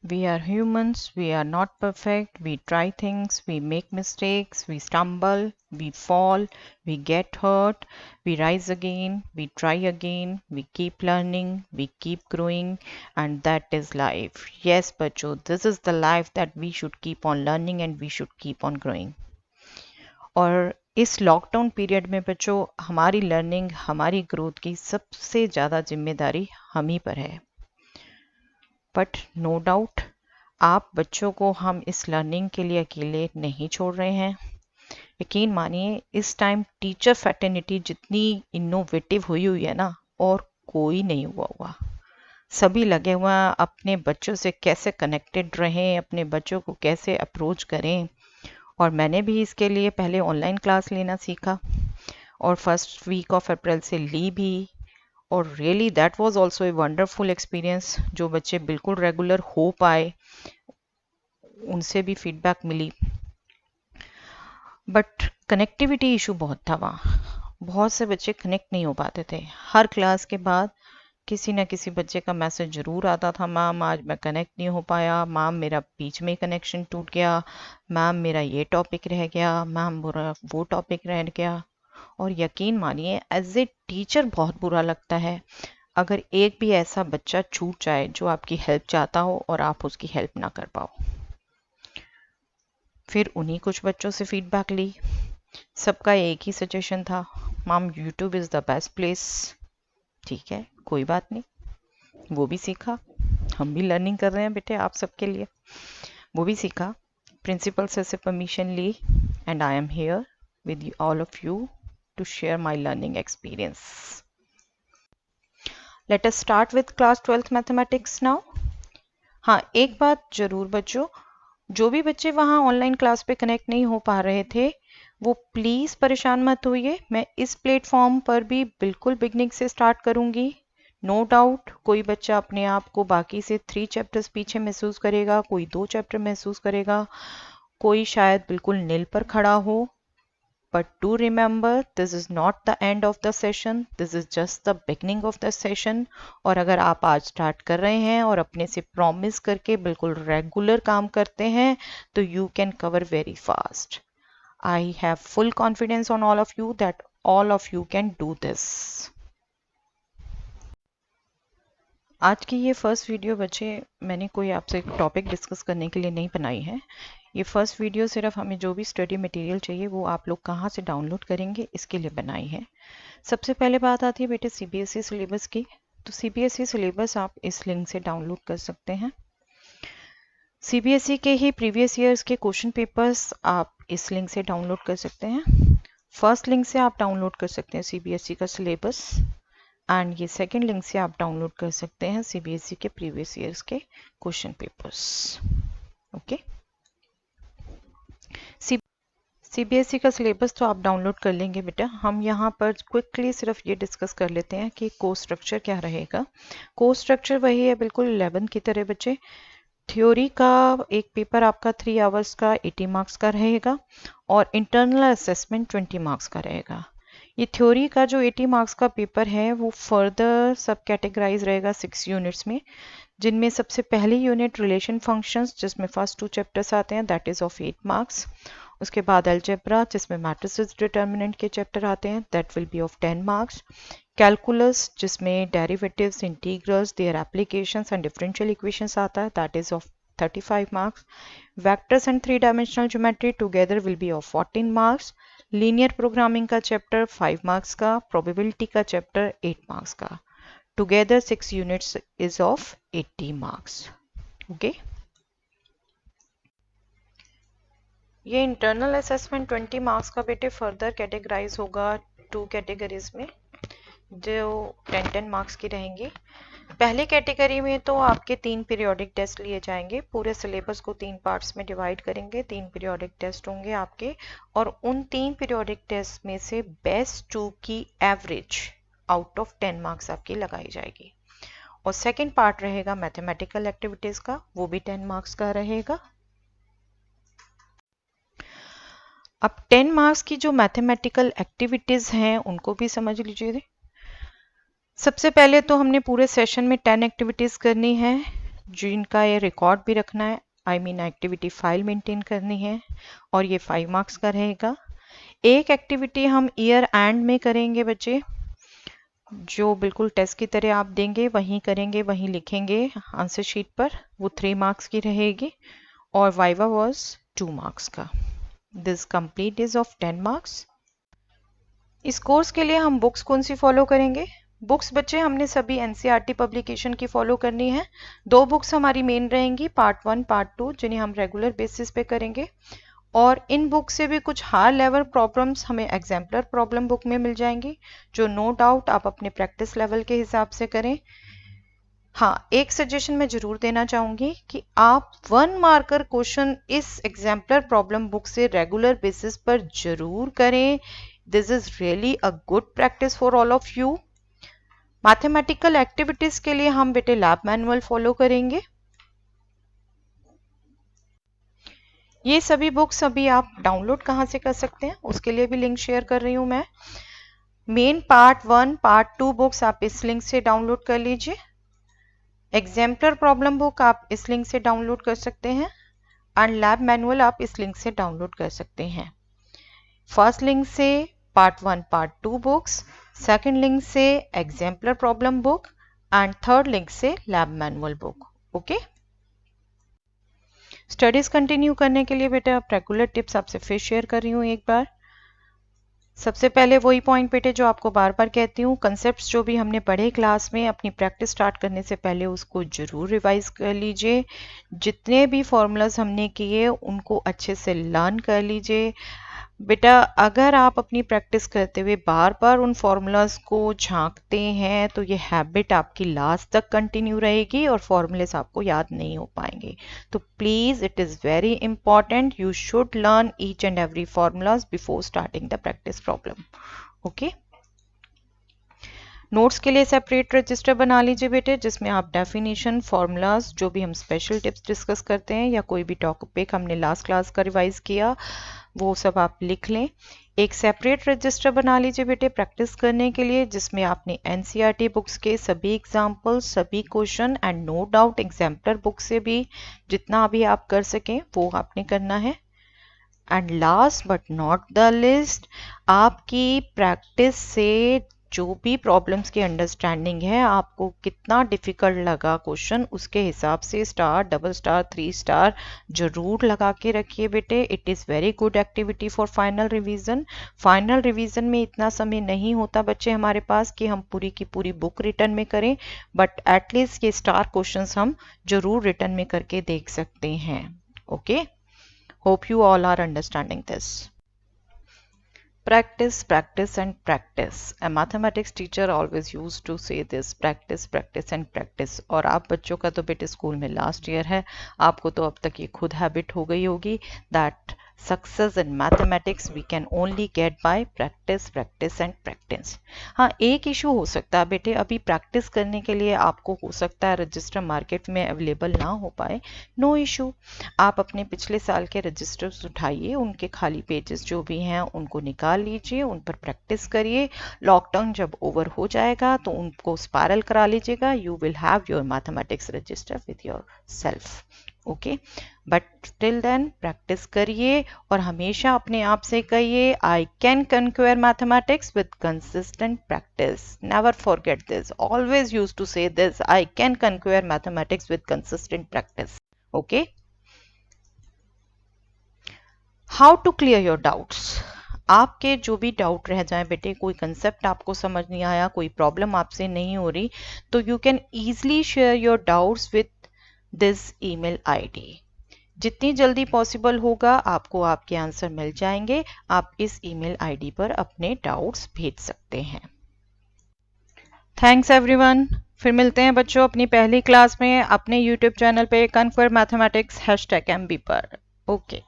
We are humans, we are not perfect, we try things, we make mistakes, we stumble, we fall, we get hurt, we rise again, we try again, we keep learning, we keep growing, and that is life. Yes, बच्चों, this is the life that we should keep on learning and we should keep on growing. और इस lockdown period में बच्चों हमारी learning हमारी growth की सबसे ज़्यादा जिम्मेदारी हम ही पर है बट नो डाउट आप बच्चों को हम इस लर्निंग के लिए अकेले नहीं छोड़ रहे हैं यकीन मानिए इस टाइम टीचर फैटर्निटी जितनी इनोवेटिव हुई है ना और कोई नहीं हुआ सभी लगे हुए हैं अपने बच्चों से कैसे कनेक्टेड रहें अपने बच्चों को कैसे अप्रोच करें और मैंने भी इसके लिए पहले ऑनलाइन क्लास लेना सीखा और फर्स्ट वीक ऑफ अप्रैल से ली भी और really that was also a wonderful experience जो बच्चे बिल्कुल रेगुलर हो पाए उनसे भी फीडबैक मिली बट कनेक्टिविटी इशू बहुत था वहाँ बहुत से बच्चे कनेक्ट नहीं हो पाते थे हर क्लास के बाद किसी न किसी बच्चे का मैसेज ज़रूर आता था मैम आज मैं कनेक्ट नहीं हो पाया मैम मेरा बीच में कनेक्शन टूट गया मैम मेरा ये टॉपिक रह गया मैम मेरा वो टॉपिक रह गया और यकीन मानिए एज ए टीचर बहुत बुरा लगता है अगर एक भी ऐसा बच्चा छूट जाए जो आपकी हेल्प चाहता हो और आप उसकी हेल्प ना कर पाओ फिर उन्हीं कुछ बच्चों से फीडबैक ली सबका एक ही सजेशन था ma'am YouTube is the best place ठीक है कोई बात नहीं वो भी सीखा हम भी लर्निंग कर रहे हैं बेटे आप सबके लिए वो भी सीखा प्रिंसिपल से परमिशन ली and I am here with all of you to share my learning experience let us start with class 12th mathematics now हाँ एक बात जरूर बच्चों जो भी बच्चे वहाँ ऑनलाइन क्लास पे कनेक्ट नहीं हो पा रहे थे वो प्लीज़ परेशान मत होइए मैं इस प्लेटफॉर्म पर भी बिल्कुल बिगनिंग से स्टार्ट करूँगी नो डाउट कोई बच्चा अपने आप को बाकी से 3 चैप्टर्स पीछे महसूस करेगा कोई 2 चैप्टर महसूस करेगा कोई शायद बिल्कुल नील पर खड़ा हो But do remember, this is not the end of the session. This is just the beginning of the session. और अगर आप आज स्टार्ट कर रहे हैं और अपने से प्रॉमिस करके बिल्कुल रेगुलर काम करते हैं तो you can cover very fast. I have full confidence on all of you that all of you can do this. आज की ये फर्स्ट वीडियो बच्चे मैंने कोई आपसे टॉपिक डिस्कस करने के लिए नहीं बनाई है ये फर्स्ट वीडियो सिर्फ हमें जो भी स्टडी मटेरियल चाहिए वो आप लोग कहाँ से डाउनलोड करेंगे इसके लिए बनाई है सबसे पहले बात आती है बेटे सीबीएसई सिलेबस की तो सीबीएसई सिलेबस आप इस लिंक से डाउनलोड कर सकते हैं सीबीएसई के ही प्रीवियस ईयर्स के क्वेश्चन पेपर्स आप इस लिंक से डाउनलोड कर सकते हैं फर्स्ट लिंक से आप डाउनलोड कर सकते हैं सीबीएसई का सिलेबस एंड ये सेकेंड लिंक से आप डाउनलोड कर सकते हैं सीबीएसई के प्रीवियस ईयर्स के क्वेश्चन पेपर्स ओके सीबीएसई का सिलेबस तो आप डाउनलोड कर लेंगे बेटा हम यहाँ पर क्विकली सिर्फ ये डिस्कस कर लेते हैं कि कोर्स स्ट्रक्चर क्या रहेगा कोर्स स्ट्रक्चर वही है बिल्कुल 11 की तरह बच्चे थ्योरी का एक पेपर आपका 3 आवर्स का 80 मार्क्स का रहेगा और इंटरनल असेसमेंट 20 मार्क्स का रहेगा ये थ्योरी का जो 80 मार्क्स का पेपर है वो फर्दर सब कैटेगराइज रहेगा 6 यूनिट्स में जिनमें सबसे पहली यूनिट रिलेशन फंक्शंस जिसमें फर्स्ट 2 चैप्टर्स आते हैं दैट इज़ ऑफ 8 मार्क्स उसके बाद अलजेब्रा जिसमें मैट्रिसेस डिटर्मिनेंट के चैप्टर आते हैं that will be of 10 marks calculus जिसमें derivatives integrals their applications and differential equations आता है that is of 35 marks vectors and 3 dimensional geometry together will be of 14 marks linear programming का chapter 5 marks का probability का chapter 8 marks का together 6 units is of 80 marks okay ये internal assessment 20 marks का बेटे further categorise होगा 2 categories में जो 10-10 मार्क्स की रहेंगी पहली कैटेगरी में तो आपके 3 पीरियोडिक टेस्ट लिए जाएंगे पूरे सिलेबस को 3 पार्ट्स में डिवाइड करेंगे 3 पीरियोडिक टेस्ट होंगे आपके और उन 3 पीरियोडिक टेस्ट में से बेस्ट 2 की एवरेज आउट ऑफ 10 मार्क्स आपकी लगाई जाएगी और सेकंड पार्ट रहेगा मैथमेटिकल एक्टिविटीज का वो भी 10 मार्क्स का रहेगा अब 10 मार्क्स की जो मैथमेटिकल एक्टिविटीज हैं उनको भी समझ लीजिए सबसे पहले तो हमने पूरे सेशन में 10 एक्टिविटीज करनी है जिनका ये रिकॉर्ड भी रखना है, I mean activity file maintain करनी है, और ये 5 मार्क्स का रहेगा। एक एक्टिविटी हम ईयर एंड में करेंगे बच्चे, जो बिल्कुल टेस्ट की तरह आप देंगे वहीं करेंगे, वहीं लिखेंगे आंसर शीट पर, वो 3 मार्क्स की रहेगी, और वाइवा वॉज 2 मार्क्स का। This complete is of 10 marks. इस कोर्स के लिए हम बुक्स कौन सी फॉलो करेंगे? बुक्स बच्चे हमने सभी एनसीईआरटी पब्लिकेशन की फॉलो करनी है। 2 बुक्स हमारी मेन रहेंगी, पार्ट 1 पार्ट 2, जिन्हें हम रेगुलर बेसिस पे करेंगे, और इन बुक से भी कुछ हाई लेवल प्रॉब्लम्स हमें एग्जाम्पलर प्रॉब्लम बुक में मिल जाएंगी, जो नो डाउट आप अपने प्रैक्टिस लेवल के हिसाब से करें। हाँ, एक सजेशन मैं जरूर देना चाहूंगी कि आप 1 मार्कर क्वेश्चन इस एग्जाम्पलर प्रॉब्लम बुक से रेगुलर बेसिस पर जरूर करें। This is really a good practice for all of you. Mathematical activities के लिए हम बेटे लैब मैनुअल फॉलो करेंगे। ये सभी बुक्स अभी आप डाउनलोड कहाँ से कर सकते हैं, उसके लिए भी लिंक शेयर कर रही हूँ मैं। मेन पार्ट 1 पार्ट 2 बुक्स आप इस लिंक से डाउनलोड कर लीजिए। एग्जाम्पलर प्रॉब्लम बुक आप इस लिंक से डाउनलोड कर सकते हैं, एंड लैब मैनुअल आप इस लिंक से डाउनलोड कर सकते हैं। फर्स्ट लिंक से part 1 part 2 books, second link से exemplar problem book, and third link से lab manual book. Okay, studies continue करने के लिए बेटा रेगुलर टिप्स आपसे फिर शेयर कर रही हूँ एक बार। सबसे पहले वही पॉइंट बेटे जो आपको बार बार कहती हूँ, कंसेप्ट्स जो भी हमने पढ़े क्लास में, अपनी प्रैक्टिस स्टार्ट करने से पहले उसको जरूर रिवाइज कर लीजिए। जितने भी फॉर्मूलाज हमने किए उनको अच्छे से लर्न कर लीजिए। बेटा अगर आप अपनी प्रैक्टिस करते हुए बार बार उन फॉर्मूलाज को झांकते हैं तो ये हैबिट आपकी लास्ट तक कंटिन्यू रहेगी और फॉर्मूलेस आपको याद नहीं हो पाएंगे। तो please, it is very important, you should learn each and every formulas before starting the practice problem. Okay, notes के लिए सेपरेट रजिस्टर बना लीजिए बेटे, जिसमें आप डेफिनेशन, फॉर्मूलाज, जो भी हम स्पेशल टिप्स डिस्कस करते हैं या कोई भी टॉपिक हमने लास्ट क्लास का रिवाइज किया, वो सब आप लिख लें। एक सेपरेट रजिस्टर बना लीजिए बेटे प्रैक्टिस करने के लिए, जिसमें आपने एनसीईआरटी बुक्स के सभी एग्जाम्पल, सभी question, and no doubt exemplar book से भी जितना अभी आप कर सकें वो आपने करना है। And last but not the list, आपकी प्रैक्टिस से जो भी प्रॉब्लम्स की अंडरस्टैंडिंग है, आपको कितना डिफिकल्ट लगा क्वेश्चन, उसके हिसाब से स्टार, डबल स्टार, 3 स्टार जरूर लगा के रखिए बेटे। It is very good activity for final revision. Final revision में इतना समय नहीं होता बच्चे हमारे पास कि हम पूरी की पूरी बुक रिटर्न में करें, बट एटलीस्ट ये स्टार क्वेश्चंस हम जरूर रिटर्न में करके देख सकते हैं। Okay, hope you all are understanding this. Practice, practice and practice. A mathematics teacher always used to say this, practice, practice and practice. और आप बच्चों का तो बेटे स्कूल में लास्ट ईयर है, आपको तो अब तक ये खुद हैबिट हो गई होगी that success in mathematics we can only get by practice, practice and practice. हाँ, एक इशू हो सकता है बेटे, अभी प्रैक्टिस करने के लिए आपको हो सकता है रजिस्टर मार्केट में अवेलेबल ना हो पाए, नो इशू। आप अपने पिछले साल के रजिस्टर्स उठाइए, उनके खाली पेजेस जो भी हैं उनको निकाल लीजिए, उन पर प्रैक्टिस करिए। लॉकडाउन जब ओवर हो जाएगा तो उनको स्पायरल करा लीजिएगा, you will have your mathematics register with yourself. Okay, but till then practice करिए और हमेशा अपने आप से कहिए, I can conquer mathematics with consistent practice. Never forget this, always use to say this, I can conquer mathematics with consistent practice. Okay, how to clear your doubts. आपके जो भी डाउट रह जाए बेटे, कोई कंसेप्ट आपको समझ नहीं आया, कोई प्रॉब्लम आपसे नहीं हो रही, तो you can easily share your doubts with this email ID. जितनी जल्दी पॉसिबल होगा आपको आपके आंसर मिल जाएंगे। आप इस ईमेल आईडी पर अपने डाउट्स भेज सकते हैं। Thanks everyone. फिर मिलते हैं बच्चों अपनी पहली क्लास में अपने यूट्यूब चैनल पे कन्क्वेयर मैथमेटिक्स #MB पर। ओके।